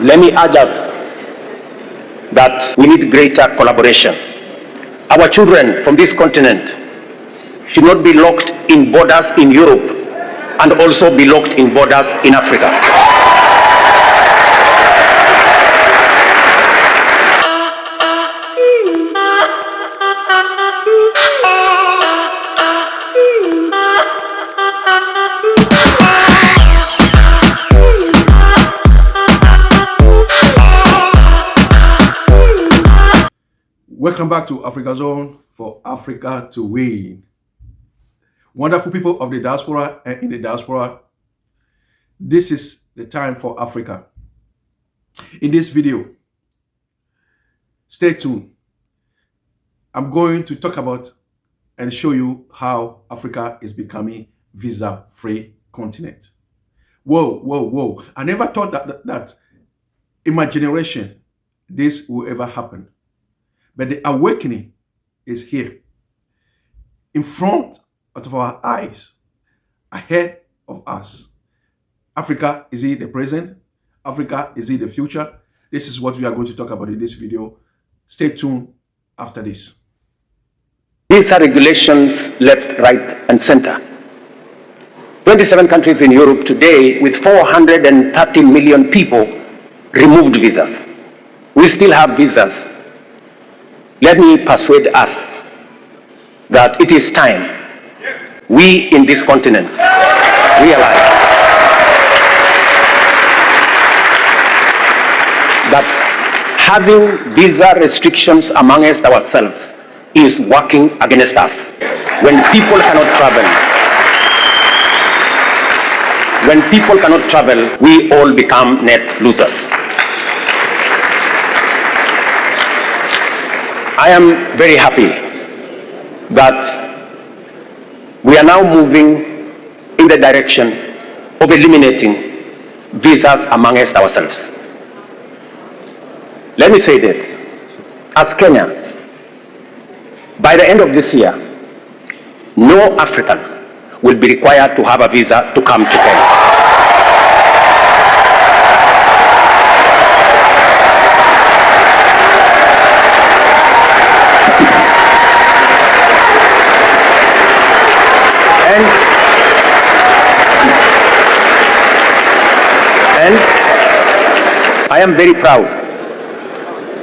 Let me urge us that we need greater collaboration. Our children from this continent should not be locked in borders in Europe and also be locked in borders in Africa. Welcome back to AfrigaZone for Africa to win. Wonderful people of the diaspora and in the diaspora, this is the time for Africa. In this video, stay tuned. I'm going to talk about and show you how Africa is becoming visa-free continent. Whoa. I never thought that in my generation, this will ever happen. But the awakening is here, in front of our eyes, ahead of us. Africa, is it the present? Africa, is it the future? This is what we are going to talk about in this video. Stay tuned after this. These are regulations left, right, and center. 27 countries in Europe today with 430 million people removed visas. We still have visas. Let me persuade us that it is time we in this continent realize that having visa restrictions amongst ourselves is working against us. When people cannot travel, we all become net losers. I am very happy that we are now moving in the direction of eliminating visas amongst ourselves. Let me say this, as Kenya, by the end of this year, no African will be required to have a visa to come to Kenya. And I am very proud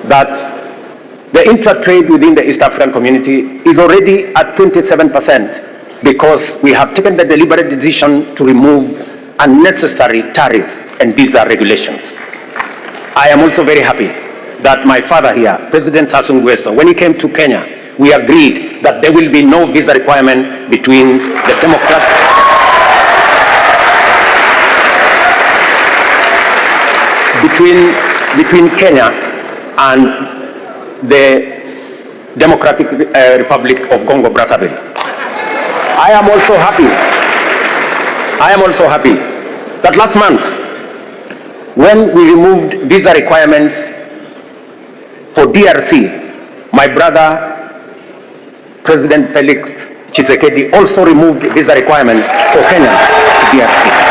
that the intra-trade within the East African community is already at 27% because we have taken the deliberate decision to remove unnecessary tariffs and visa regulations. I am also very happy that my father here, President Sassou Nguesso, when he came to Kenya, we agreed that there will be no visa requirement between the between Kenya and the Democratic Republic of Congo Brazzaville. I am also happy that last month, when we removed visa requirements for DRC, my brother, President Felix Tshisekedi, also removed visa requirements for Kenyans to DRC.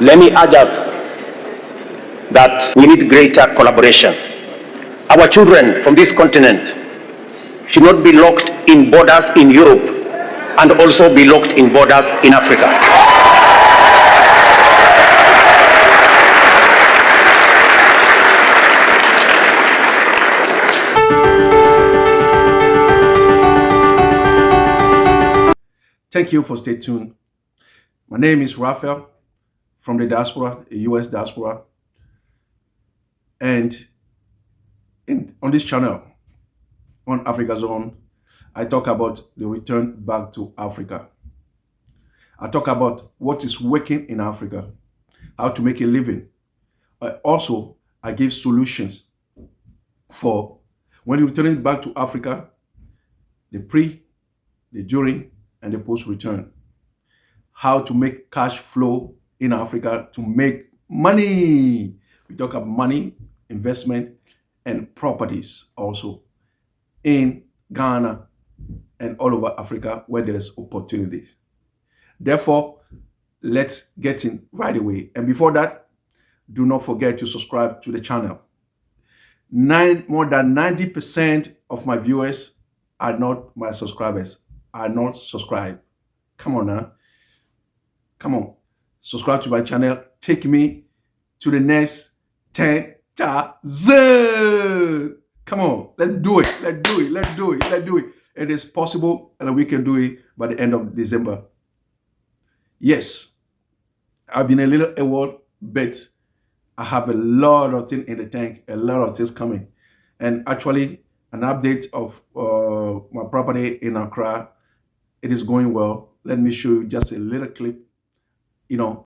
Let me urge us that we need greater collaboration. Our children from this continent should not be locked in borders in Europe and also be locked in borders in Africa. Thank you for staying tuned. My name is Raphael from the diaspora, the US diaspora. And on this channel, on AfrigaZone, I talk about the return back to Africa. I talk about what is working in Africa, how to make a living. Also, I give solutions for when you're returning back to Africa, the pre, the during, and the post-return. How to make cash flow in Africa to make money. We talk about money, investment, and properties also in Ghana and all over Africa where there is opportunities. Therefore, let's get in right away. And before that, do not forget to subscribe to the channel. More than 90% of my viewers are not my subscribers, are not subscribed. Come on now. Come on. Subscribe to my channel. Take me to the next 10,000. Come on. Let's do it. Let's do it. Let's do it. Let's do it. It is possible, and we can do it by the end of December. Yes, I've been a little award, but I have a lot of things in the tank, a lot of things coming. And actually, an update of my property in Accra. It is going well. Let me show you just a little clip, you know.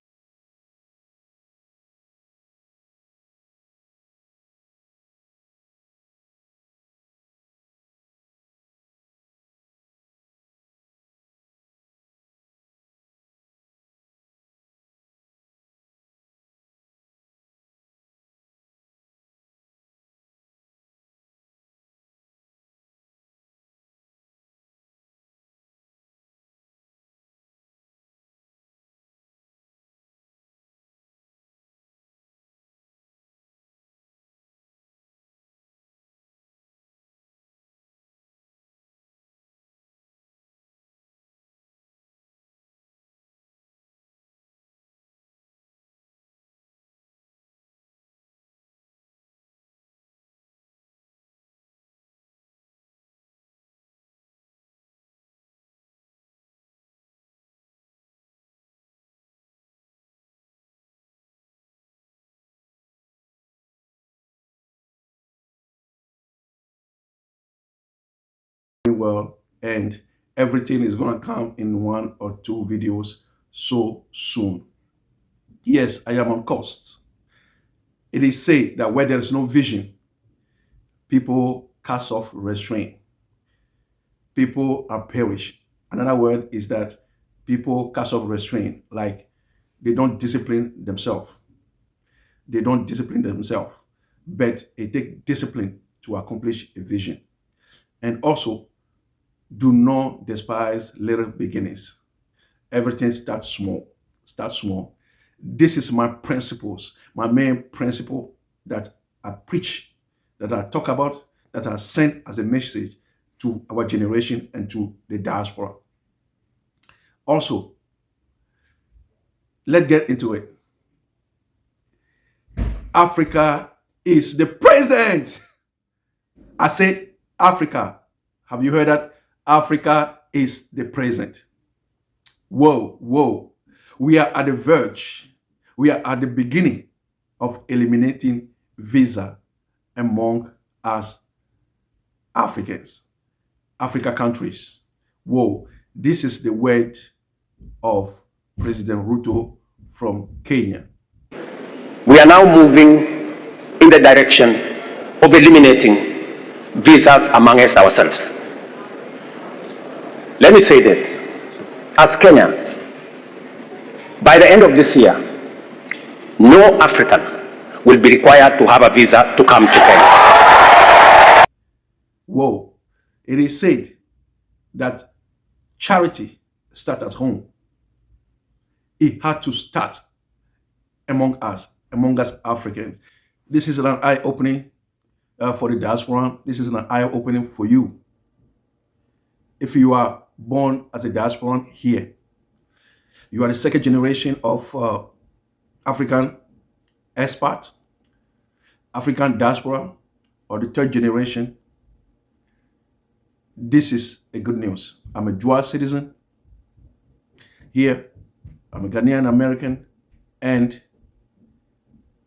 Well, and everything is going to come in 1 or 2 videos so soon. Yes, I am on course. It is said that where there is no vision, people cast off restraint. People are perished. Another word is that people cast off restraint, like they don't discipline themselves. They don't discipline themselves, but it takes discipline to accomplish a vision. And also, do not despise little beginnings. Everything starts small. Start small. This is my principles, my main principle that I preach, that I talk about, that I send as a message to our generation and to the diaspora. Also, let's get into it. Africa is the present. I said Africa. Have you heard that? Africa is the present. Whoa, whoa. We are at the verge. We are at the beginning of eliminating visa among us Africans, Africa countries. Whoa. This is the word of President Ruto from Kenya. We are now moving in the direction of eliminating visas amongst ourselves. Let me say this. As Kenya, by the end of this year, no African will be required to have a visa to come to Kenya. Whoa. It is said that charity starts at home. It had to start among us Africans. This is an eye-opening for the diaspora. This is an eye-opening for you. If you are born as a diasporan here, you are the second generation of African expat, African diaspora, or the third generation, this is a good news. I'm a dual citizen here. I'm a Ghanaian American. And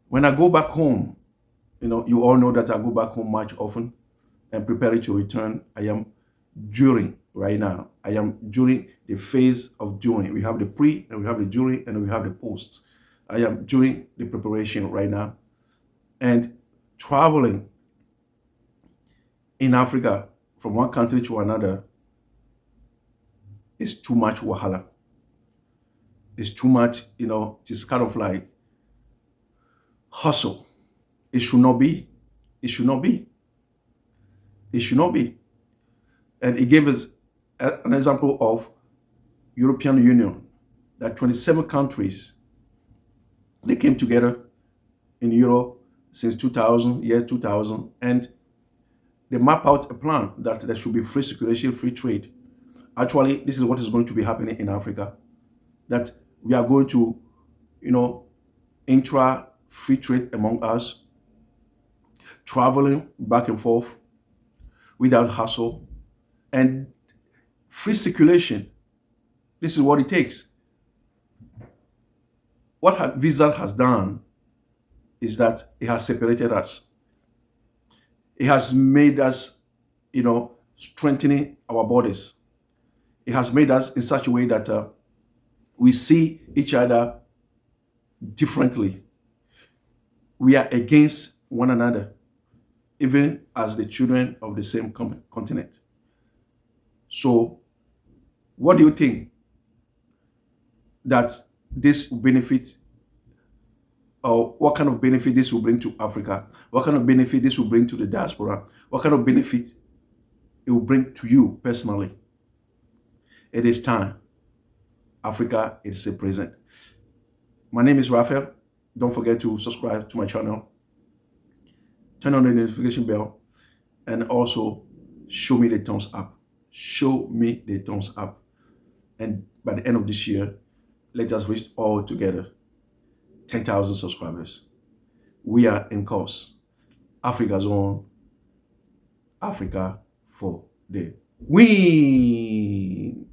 when I go back home, you all know that I go back home much often and preparing to return. I am during right now. I am during the phase of during. We have the pre and we have the during and we have the post. I am during the preparation right now. And traveling in Africa from one country to another is too much wahala. It's too much, it's kind of like hustle. It should not be. It should not be. It should not be. And it gave us an example of European Union that 27 countries, they came together in Europe since 2000, and they map out a plan that there should be free circulation, free trade. Actually, this is what is going to be happening in Africa, that we are going to, free trade among us, traveling back and forth without hassle, and free circulation. This is what it takes. What Visa has done is that it has separated us. It has made us, strengthening our borders. It has made us in such a way that we see each other differently. We are against one another, even as the children of the same continent. So, what do you think that this will benefit, or what kind of benefit this will bring to Africa? What kind of benefit this will bring to the diaspora? What kind of benefit it will bring to you personally? It is time. Africa is a present. My name is Raphael. Don't forget to subscribe to my channel. Turn on the notification bell, and also show me the thumbs up. Show me the thumbs up. And by the end of this year, let us reach all together 10,000 subscribers. We are in course. AfrigaZone, Africa for the win.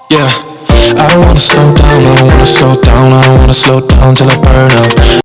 Yeah, I don't wanna slow down, I don't wanna slow down, I don't wanna slow down till I burn out.